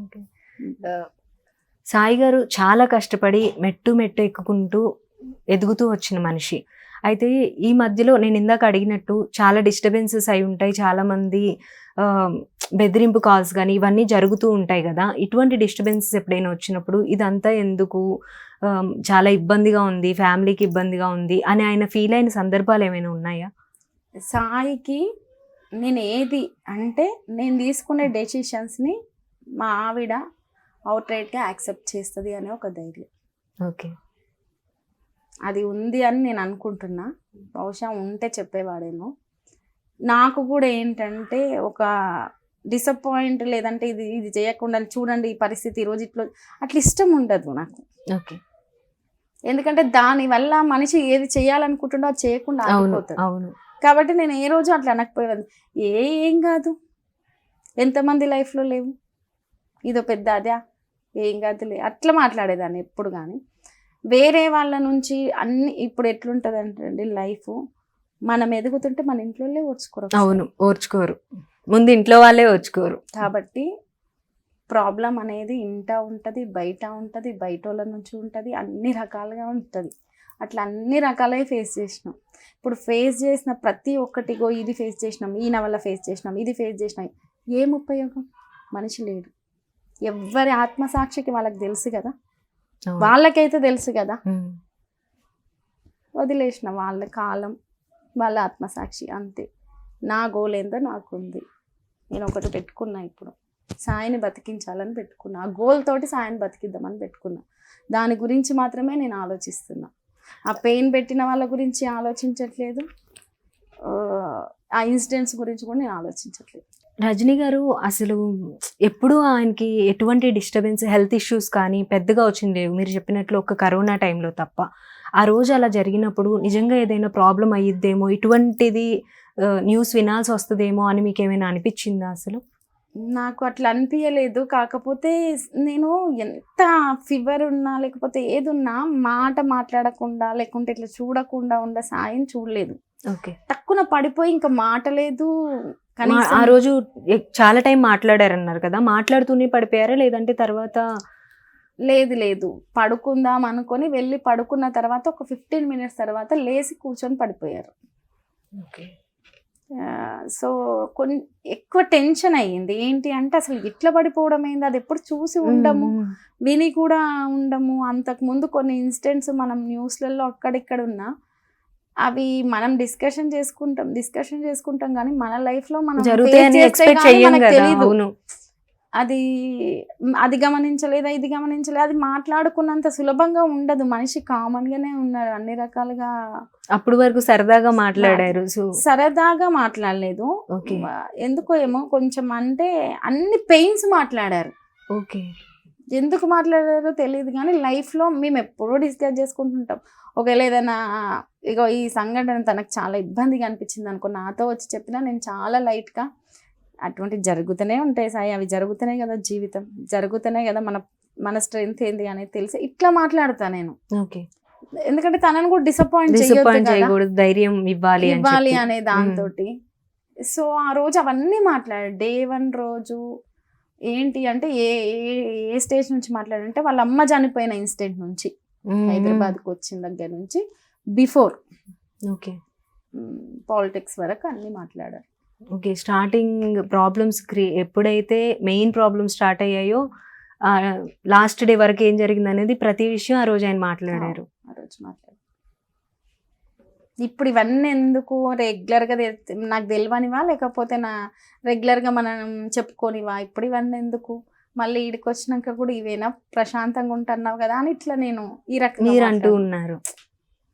Okay. Sai గారు చాలా కష్టపడి మెట్టు మెట్టు ఎక్కుకుంటూ ఎదుగుతూ వచ్చిన మనిషి. అయితే ఈ మధ్యలో నేను ఇందాక అడిగినట్టు చాలా డిస్టర్బెన్సెస్ అయి ఉంటాయి. చాలామంది బెదిరింపు కాల్స్ కానీ ఇవన్నీ జరుగుతూ ఉంటాయి కదా. ఇటువంటి డిస్టర్బెన్సెస్ ఎప్పుడైనా వచ్చినప్పుడు ఇదంతా ఎందుకు, చాలా ఇబ్బందిగా ఉంది, ఫ్యామిలీకి ఇబ్బందిగా ఉంది అని ఆయన ఫీల్ అయిన సందర్భాలు ఏమైనా ఉన్నాయా? సాయికి నేను ఏది అంటే నేను తీసుకునే డెసిషన్స్ని మా ఆవిడ అవుట్రైట్గా యాక్సెప్ట్ చేస్తుంది అనే ఒక ధైర్యం. ఓకే. అది ఉంది అని నేను అనుకుంటున్నా. బహుశా ఉంటే చెప్పేవాడేమో. నాకు కూడా ఏంటంటే ఒక డిసప్పాయింట్ లేదంటే ఇది ఇది చేయకుండా చూడండి ఈ పరిస్థితి ఈరోజు ఇట్లా అట్లా ఇష్టం ఉండదు నాకు. ఓకే. ఎందుకంటే దానివల్ల మనిషి ఏది చేయాలనుకుంటుండో అది చేయకుండా ఆగిపోతాడు. అవును. కాబట్టి నేను ఏ రోజు అట్లా అనకపోయేది. ఏం కాదు, ఎంతమంది లైఫ్లో లేవు, ఇదో పెద్ద అదే, ఏం కాదులే అట్లా మాట్లాడేదాన్ని ఎప్పుడు. కానీ వేరే వాళ్ళ నుంచి అన్ని ఇప్పుడు ఎట్లుంటుంది అంటే లైఫ్ మనం ఎదుగుతుంటే మన ఇంట్లోనే ఓర్చుకోరు. అవును, ఓర్చుకోరు. ముందు ఇంట్లో వాళ్ళే ఓర్చుకోరు. కాబట్టి ప్రాబ్లం అనేది ఇంట ఉంటుంది, బయట ఉంటుంది, బయట వాళ్ళ నుంచి ఉంటుంది, అన్ని రకాలుగా ఉంటుంది. అట్లా అన్ని రకాలే ఫేస్ చేసినాం. ఇప్పుడు ఫేస్ చేసిన ప్రతి ఒక్కటిగో ఇది ఫేస్ చేసినాం, ఈయన వల్ల ఫేస్ చేసినాం, ఇది ఫేస్ చేసినాం, ఏం ఉపయోగం? మనిషి లేడు. ఎవరి ఆత్మసాక్షికి వాళ్ళకి తెలుసు కదా, వాళ్ళకైతే తెలుసు కదా. వదిలేసిన వాళ్ళ కాలం, వాళ్ళ ఆత్మసాక్షి, అంతే. నా గోల్ ఏందో నాకుంది. నేను ఒకటి పెట్టుకున్నా, ఇప్పుడు సాయిని బతికించాలని పెట్టుకున్నా. ఆ గోల్ తోటి సాయిని బతికిద్దామని పెట్టుకున్నా. దాని గురించి మాత్రమే నేను ఆలోచిస్తున్నా. ఆ పెయిన్ పెట్టిన వాళ్ళ గురించి ఆలోచించట్లేదు, ఆ ఇన్సిడెంట్స్ గురించి కూడా నేను ఆలోచించట్లేదు. రజనీ గారు అసలు ఎప్పుడు ఆయనకి ఎటువంటి డిస్టర్బెన్స్, హెల్త్ ఇష్యూస్ కానీ పెద్దగా వచ్చింది మీరు చెప్పినట్లు ఒక కరోనా టైంలో తప్ప. ఆ రోజు అలా జరిగినప్పుడు నిజంగా ఏదైనా ప్రాబ్లం అయ్యిద్దేమో, ఇటువంటిది న్యూస్ వినాల్సి వస్తుందేమో అని మీకు ఏమైనా అనిపించిందా? అసలు నాకు అట్లా అనిపించలేదు. కాకపోతే నేను ఎంత ఫీవర్ ఉన్నా లేకపోతే ఏదున్నా మాట మాట్లాడకుండా లేకుంటే ఇట్లా చూడకుండా ఉండే సాయం చూడలేదు. ఓకే. తక్కువ పడిపోయి ఇంకా మాట లేదు. ఆ రోజు చాలా టైం మాట్లాడారన్నారు కదా, మాట్లాడుతూనే పడిపోయారా లేదంటే తర్వాత? లేదు, పడుకుందాం అనుకొని వెళ్ళి పడుకున్న తర్వాత ఒక 15 minutes తర్వాత లేచి కూర్చొని పడిపోయారు. ఓకే. సో ఎక్కువ టెన్షన్ అయ్యింది. ఏంటి అంటే అసలు ఇట్లా పడిపోవడం ఏంది, అది ఎప్పుడు చూసి ఉండము, విని కూడా ఉండము. అంతకుముందు కొన్ని ఇన్సిడెంట్స్ మనం న్యూస్లలో అక్కడిక్కడ ఉన్నా అవి మనం డిస్కషన్ చేసుకుంటాం కానీ మన లైఫ్లో మనం తెలియదు. అది గమనించలేదా, ఇది గమనించలేదు, అది మాట్లాడుకున్నంత సులభంగా ఉండదు. మనిషి కామన్ గానే ఉన్నారు అన్ని రకాలుగా. అప్పుడు వరకు సరదాగా మాట్లాడారు. సరదాగా మాట్లాడలేదు, ఎందుకో ఏమో కొంచెం అంటే అన్ని పెయిన్స్ మాట్లాడారు. ఓకే. ఎందుకు మాట్లాడారో తెలియదు కానీ లైఫ్లో మేము ఎప్పుడూ డిస్కస్ చేసుకుంటుంటాం. ఒకవేళ ఏదైనా ఇగో ఈ సంఘటన తనకు చాలా ఇబ్బందిగా అనిపించింది అనుకో, నాతో వచ్చి చెప్పినా నేను చాలా లైట్గా అటువంటి జరుగుతూనే ఉంటాయి సాయి, అవి జరుగుతూనే కదా జీవితం, జరుగుతూనే కదా మన స్ట్రెంగ్త్ ఏంది అనేది తెలిసి ఇట్లా మాట్లాడతా నేను. ఓకే. ఎందుకంటే తనను కూడా డిసప్పాయింట్ చేయకూడదు, ధైర్యం ఇవ్వాలి అనే దాంతో. సో ఆ రోజు అవన్నీ మాట్లాడారు. Day 1 రోజు ఏంటి అంటే ఏ స్టేజ్ నుంచి మాట్లాడంటే వాళ్ళ అమ్మ చనిపోయిన ఇన్సిడెంట్ నుంచి, హైదరాబాద్కి వచ్చిన దగ్గర నుంచి బిఫోర్, ఓకే, పాలిటిక్స్ వరకు అన్నీ మాట్లాడారు. ఓకే. స్టార్టింగ్ ప్రాబ్లమ్స్ ఎప్పుడైతే మెయిన్ ప్రాబ్లమ్స్ స్టార్ట్ అయ్యాయో లాస్ట్ డే వరకు ఏం జరిగింది అనేది ప్రతి విషయం ఆ రోజు ఆయన మాట్లాడారు. ఇప్పుడు ఇవన్నీ ఎందుకు రెగ్యులర్గా నాకు తెలియనివా లేకపోతే రెగ్యులర్గా మనం చెప్పుకోనివా? ఇప్పుడు ఇవన్నీ ఎందుకు? మళ్ళీ ఈడికి వచ్చినాక కూడా ఇవేనా ప్రశాంతంగా ఉంటున్నావు కదా అని ఇట్లా నేను ఈ రకంగా అంటూ ఉన్నారు.